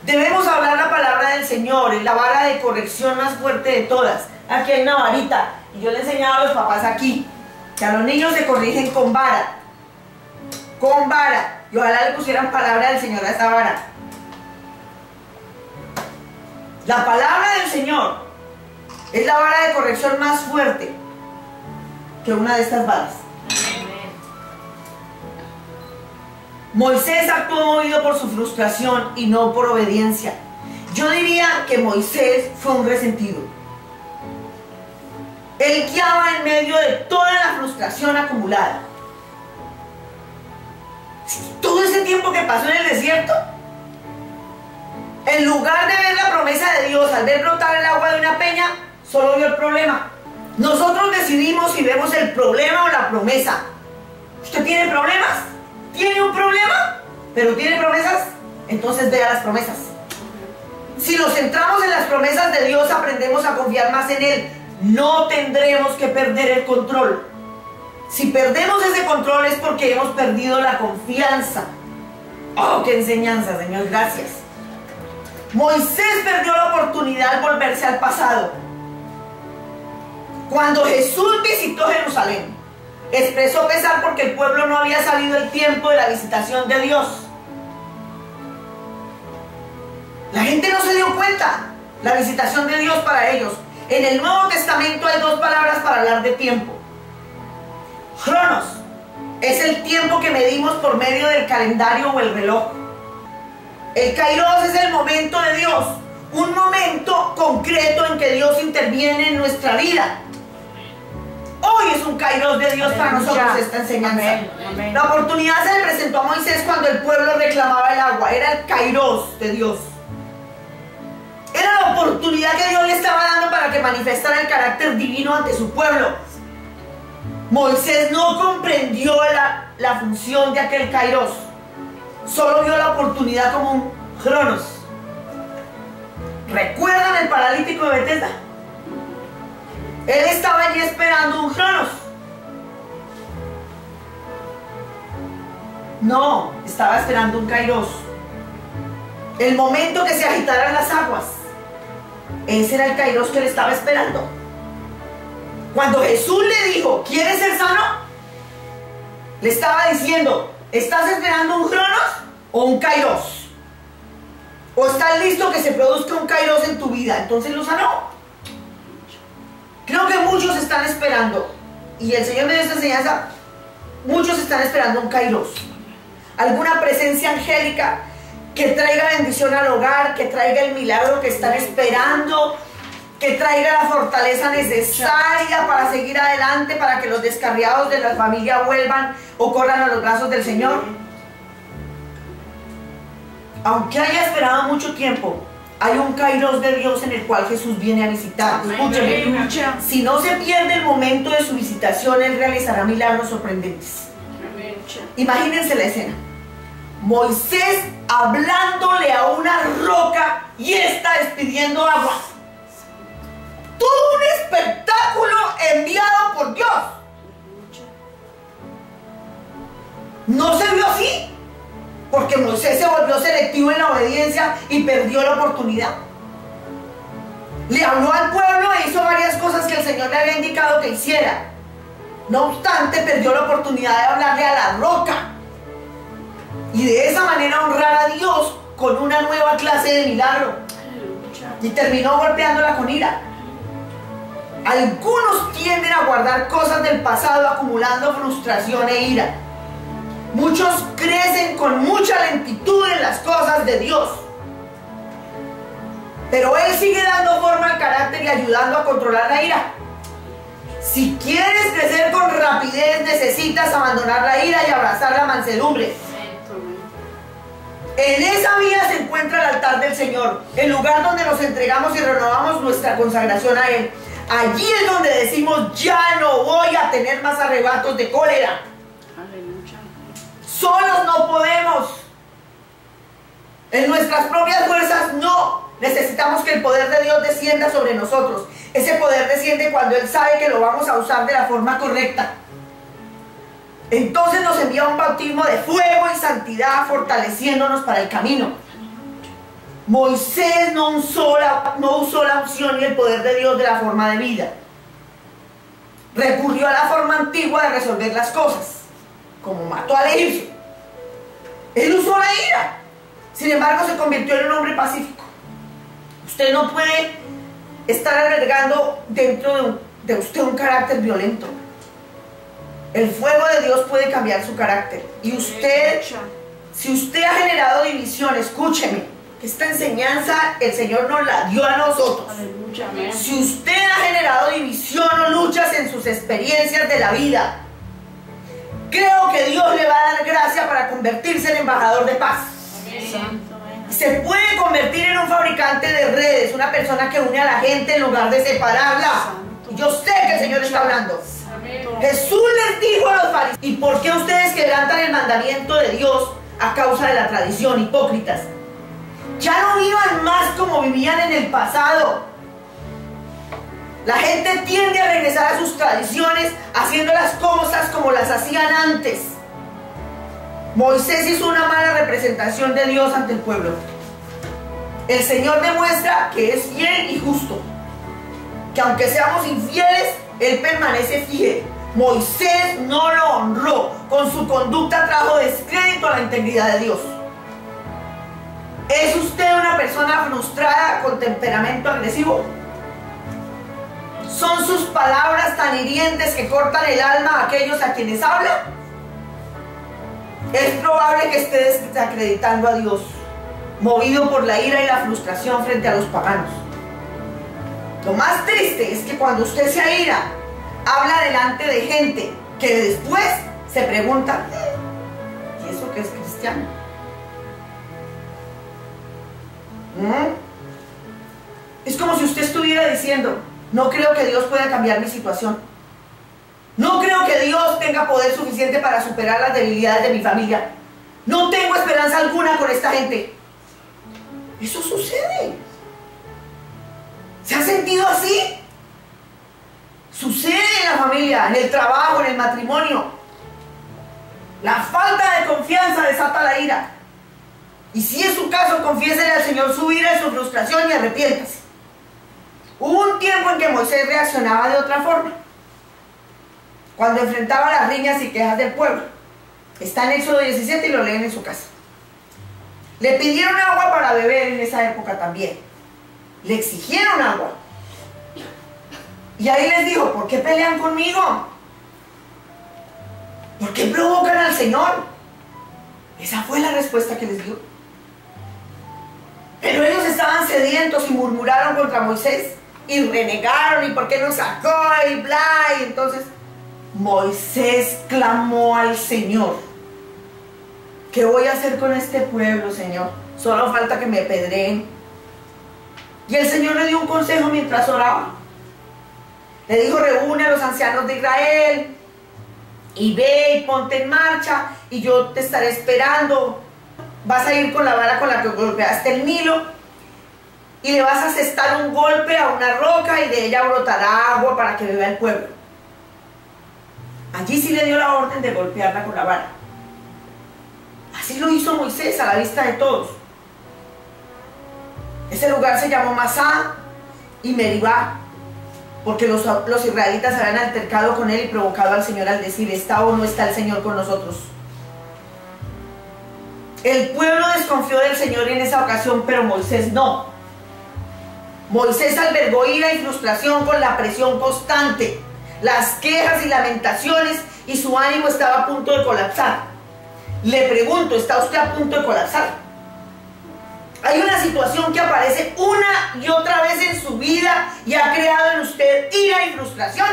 Debemos hablar la palabra del Señor, es la vara de corrección más fuerte de todas. Aquí hay una varita, y yo le he enseñado a los papás aquí, que a los niños se corrigen con vara. Con vara. Y ojalá le pusieran palabra del Señor a esa vara. La palabra del Señor es la vara de corrección más fuerte que una de estas varas. Moisés actuó movido por su frustración y no por obediencia. Yo diría que Moisés fue un resentido. Él guiaba en medio de toda la frustración acumulada. Todo ese tiempo que pasó en el desierto, en lugar de ver la promesa de Dios, al ver brotar el agua de una peña, solo vio el problema. Nosotros decidimos si vemos el problema o la promesa. ¿Usted tiene problemas? ¿Tiene un problema? ¿Pero tiene promesas? Entonces vea las promesas. Si nos centramos en las promesas de Dios, aprendemos a confiar más en Él. No tendremos que perder el control. Si perdemos ese control es porque hemos perdido la confianza. ¡Oh, qué enseñanza, Señor! Gracias. Moisés perdió la oportunidad al volverse al pasado. Cuando Jesús visitó Jerusalén, expresó pesar porque el pueblo no había sabido el tiempo de la visitación de Dios. La gente no se dio cuenta la visitación de Dios para ellos. En el Nuevo Testamento hay dos palabras para hablar de tiempo. Cronos es el tiempo que medimos por medio del calendario o el reloj. El Kairos es el momento de Dios, un momento concreto en que Dios interviene en nuestra vida. Hoy es un Kairos de Dios para nosotros esta enseñanza. Amén, amén. La oportunidad se le presentó a Moisés cuando el pueblo reclamaba el agua. Era el Kairos de Dios. Era la oportunidad que Dios le estaba dando para que manifestara el carácter divino ante su pueblo. Moisés no comprendió la función de aquel Kairos. Solo vio la oportunidad como un Cronos. ¿Recuerdan el paralítico de Betesda? Él estaba allí esperando un Cronos. No, estaba esperando un Kairos. El momento que se agitaran las aguas. Ese era el Kairos que le estaba esperando. Cuando Jesús le dijo, ¿quieres ser sano? Le estaba diciendo, ¿estás esperando un Cronos o un Kairos? ¿O estás listo que se produzca un Kairos en tu vida? Entonces lo sanó. Creo que muchos están esperando, y el Señor me dio esta enseñanza, muchos están esperando un Kairos. Alguna presencia angélica que traiga bendición al hogar, que traiga el milagro que están esperando, que traiga la fortaleza necesaria para seguir adelante, para que los descarriados de la familia vuelvan o corran a los brazos del Señor. Aunque haya esperado mucho tiempo, hay un Kairos de Dios en el cual Jesús viene a visitar. Escúcheme, si no se pierde el momento de su visitación, Él realizará milagros sorprendentes. Imagínense la escena. Moisés hablándole a una roca y está despidiendo agua. Todo un espectáculo enviado por Dios. No se vio así, porque Moisés se volvió selectivo en la obediencia y perdió la oportunidad. Le habló al pueblo e hizo varias cosas que el Señor le había indicado que hiciera. No obstante, perdió la oportunidad de hablarle a la roca y de esa manera honrar a Dios con una nueva clase de milagro. Y terminó golpeándola con ira. Algunos tienden a guardar cosas del pasado, acumulando frustración e ira. Muchos crecen con mucha lentitud en las cosas de Dios, pero Él sigue dando forma al carácter y ayudando a controlar la ira. Si quieres crecer con rapidez, necesitas abandonar la ira y abrazar la mansedumbre. En esa vía se encuentra el altar del Señor, el lugar donde nos entregamos y renovamos nuestra consagración a Él. Allí es donde decimos, ya no voy a tener más arrebatos de cólera. Solos no podemos. En nuestras propias fuerzas no. Necesitamos que el poder de Dios descienda sobre nosotros. Ese poder desciende cuando Él sabe que lo vamos a usar de la forma correcta. Entonces nos envía un bautismo de fuego y santidad, fortaleciéndonos para el camino. Moisés no usó la unción y el poder de Dios de la forma de vida. Recurrió a la forma antigua de resolver las cosas, como mató al egipcio. Él usó la ira. Sin embargo, se convirtió en un hombre pacífico. Usted no puede estar albergando dentro de usted un carácter violento. El fuego de Dios puede cambiar su carácter. Y usted, si usted ha generado división, escúcheme, que esta enseñanza el Señor nos la dio a nosotros. Aleluya. Si usted ha generado división o luchas en sus experiencias de la vida, creo que Dios le va a dar gracia para convertirse en embajador de paz. Santo. Se puede convertir en un fabricante de redes, una persona que une a la gente en lugar de separarla. Y yo sé que el Señor está hablando. Jesús les dijo a los fariseos: ¿y por qué ustedes quebrantan el mandamiento de Dios a causa de la tradición, hipócritas? Ya no vivan más como vivían en el pasado. La gente tiende a regresar a sus tradiciones, haciendo las cosas como las hacían antes. Moisés hizo una mala representación de Dios ante el pueblo. El Señor demuestra que es fiel y justo, que aunque seamos infieles, Él permanece fiel. Moisés no lo honró. Con su conducta trajo descrédito a la integridad de Dios. ¿Es usted una persona frustrada con temperamento agresivo? ¿Son sus palabras tan hirientes que cortan el alma a aquellos a quienes habla? Es probable que esté desacreditando a Dios, movido por la ira y la frustración frente a los paganos. Lo más triste es que cuando usted se aira, habla delante de gente que después se pregunta: ¿y eso qué es cristiano? Es como si usted estuviera diciendo: no creo que Dios pueda cambiar mi situación. No creo que Dios tenga poder suficiente para superar las debilidades de mi familia. No tengo esperanza alguna con esta gente. Eso sucede. ¿Se ha sentido así? Sucede en la familia, en el trabajo, en el matrimonio. La falta de confianza desata la ira. Y si es su caso, confiésele al Señor su ira y su frustración y arrepiéntase. Hubo un tiempo en que Moisés reaccionaba de otra forma, cuando enfrentaba las riñas y quejas del pueblo. Está en Éxodo 17 y lo leen en su casa. Le pidieron agua para beber en esa época también. Le exigieron agua. Y ahí les dijo: ¿por qué pelean conmigo? ¿Por qué provocan al Señor? Esa fue la respuesta que les dio. Pero ellos estaban sedientos y murmuraron contra Moisés y renegaron: ¿y por qué nos sacó? Y bla. Y entonces Moisés clamó al Señor: ¿qué voy a hacer con este pueblo, Señor? Solo falta que me apedreen. Y el Señor le dio un consejo mientras oraba. Le dijo: reúne a los ancianos de Israel y ve y ponte en marcha, y yo te estaré esperando. Vas a ir con la vara con la que golpeaste el Nilo y le vas a asestar un golpe a una roca y de ella brotará agua para que beba el pueblo. Allí sí le dio la orden de golpearla con la vara. Así lo hizo Moisés a la vista de todos. Ese lugar se llamó Masá y Meribá, porque los israelitas habían altercado con él y provocado al Señor al decir: ¿está o no está el Señor con nosotros? El pueblo desconfió del Señor en esa ocasión, pero Moisés no. Moisés albergó ira y frustración con la presión constante, las quejas y lamentaciones, y su ánimo estaba a punto de colapsar. Le pregunto: ¿está usted a punto de colapsar? Hay una situación que aparece una y otra vez en su vida y ha creado en usted ira y frustración.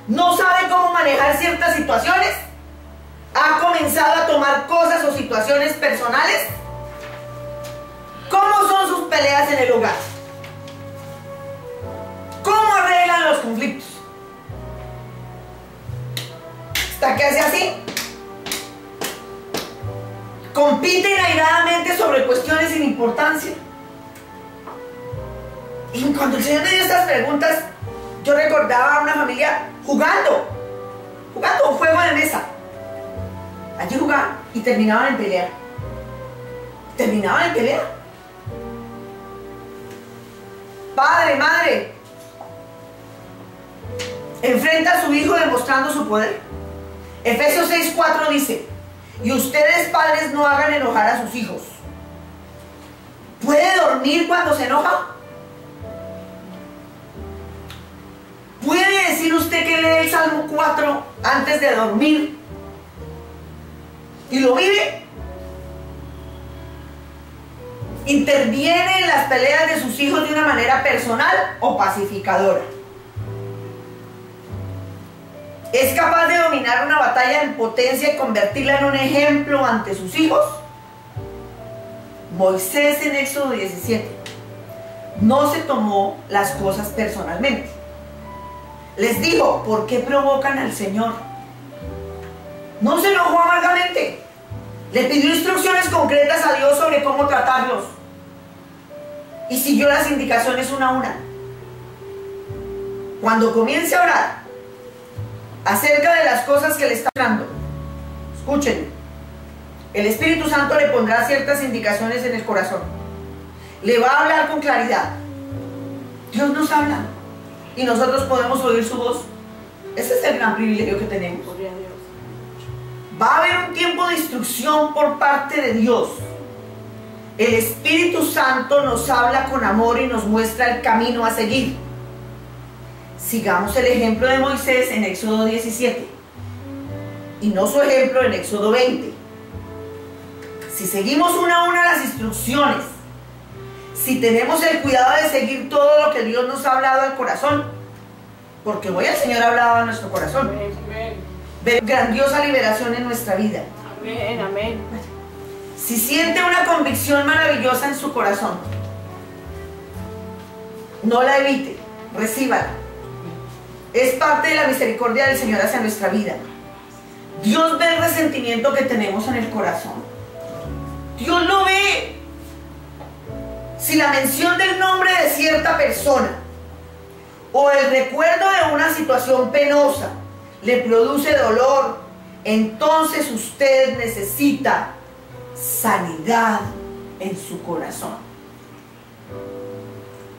¿No sabe cómo manejar ciertas situaciones? ¿Ha comenzado a tomar cosas o situaciones personales? ¿Cómo son sus peleas en el hogar? ¿Cómo arreglan los conflictos? ¿Está que hace así? Compiten airadamente sobre cuestiones sin importancia. Y cuando el Señor me dio estas preguntas, yo recordaba a una familia jugando un juego de mesa. Allí jugaban y terminaban en pelea. Padre, madre, enfrenta a su hijo demostrando su poder. Efesios 6:4 dice: y ustedes, padres, no hagan enojar a sus hijos. ¿Puede dormir cuando se enoja? ¿Puede decir usted que lee el Salmo 4 antes de dormir y lo vive? ¿Interviene en las peleas de sus hijos de una manera personal o pacificadora? ¿Es capaz de dominar una batalla en potencia y convertirla en un ejemplo ante sus hijos? Moisés en Éxodo 17 no se tomó las cosas personalmente. Les dijo: ¿por qué provocan al Señor? No se enojó amargamente. Le pidió instrucciones concretas a Dios sobre cómo tratarlos y siguió las indicaciones una a una. Cuando comience a orar acerca de las cosas que le está dando, escuchen, el Espíritu Santo le pondrá ciertas indicaciones en el corazón. Le va a hablar con claridad. Dios nos habla y nosotros podemos oír su voz. Ese es el gran privilegio que tenemos. Va a haber un tiempo de instrucción por parte de Dios. El Espíritu Santo nos habla con amor y nos muestra el camino a seguir. Sigamos el ejemplo de Moisés en Éxodo 17 y no su ejemplo en Éxodo 20. Si seguimos una a una las instrucciones, si tenemos el cuidado de seguir todo lo que Dios nos ha hablado al corazón, porque hoy el Señor ha hablado a nuestro corazón, ver grandiosa liberación en nuestra vida. Amén, amén. Si siente una convicción maravillosa en su corazón, no la evite, recíbala. Es parte de la misericordia del Señor hacia nuestra vida. Dios ve el resentimiento que tenemos en el corazón. Dios lo ve. Si la mención del nombre de cierta persona o el recuerdo de una situación penosa le produce dolor, entonces usted necesita sanidad en su corazón.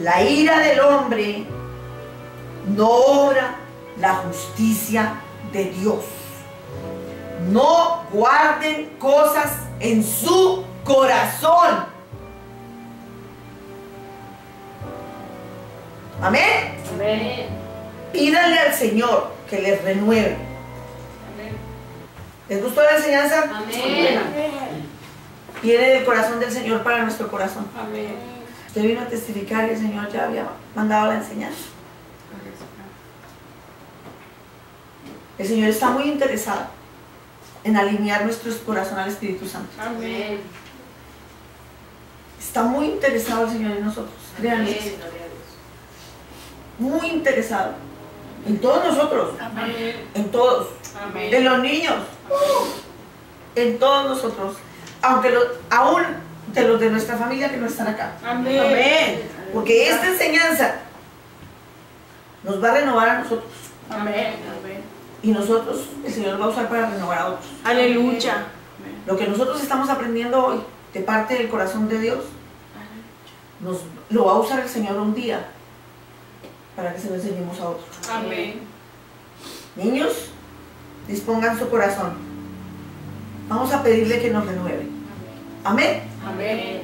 La ira del hombre no obra la justicia de Dios. No guarden cosas en su corazón. Amén. Amén. Pídanle al Señor que les renueve. Amén. ¿Les gustó la enseñanza? Amén. Viene del corazón del Señor para nuestro corazón. Amén. Usted vino a testificar y el Señor ya había mandado la enseñanza. El Señor está muy interesado en alinear nuestro corazón al Espíritu Santo. Amén. Está muy interesado el Señor en nosotros. Créanme. Muy interesado. En todos nosotros. Amén. En todos. Amén. En los niños. En todos nosotros. Aunque aún de los de nuestra familia que no están acá. Amén. Amén. Porque esta enseñanza nos va a renovar a nosotros. Amén. Y nosotros, el Señor va a usar para renovar a otros. Aleluya. Lo que nosotros estamos aprendiendo hoy de parte del corazón de Dios, lo va a usar el Señor un día para que se lo enseñemos a otros. Amén. Niños, dispongan su corazón. Vamos a pedirle que nos renueve. Amén. Amén.